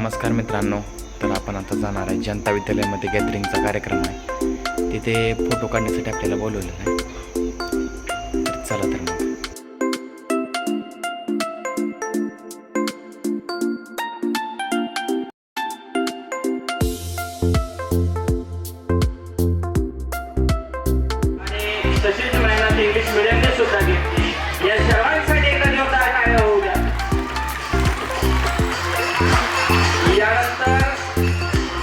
नमस्कार मित्रांनो. तर आपण आता जाणार आहे जनता विद्यालयामध्ये गॅदरिंगचा कार्यक्रम आहे. तिथे फोटो काढण्यासाठी आपल्याला बोलवलं आहे. तर चला तर मग. आणि तशीच मेहनत इंग्लिश मीडियमने सुद्धा घेतली. या सर्वांसाठी एकदा जोरदार टाळ्या होऊ द्या. यानंतर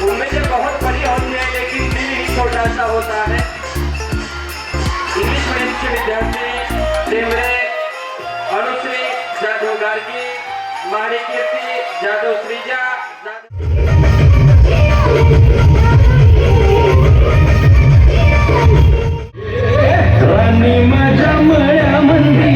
उम्मीदें बहुत बड़ी होती है लेकिन दिल ही छोटा सा होता है. इंग्लिश मीडियम के विद्यार्थी देवरे अनुश्री जाधव गार्गी, माणिकीर्ती जाधव श्रीजा राणी माझ्या मळ्यामंदी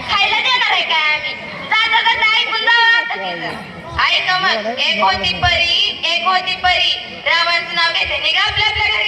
खायला देणार आहे काय आम्ही? जाता जाता ऐकून जावं आता. ऐका मग, एक होती परी रावांचं नाव घेते निघा आपल्या आपल्या घरी.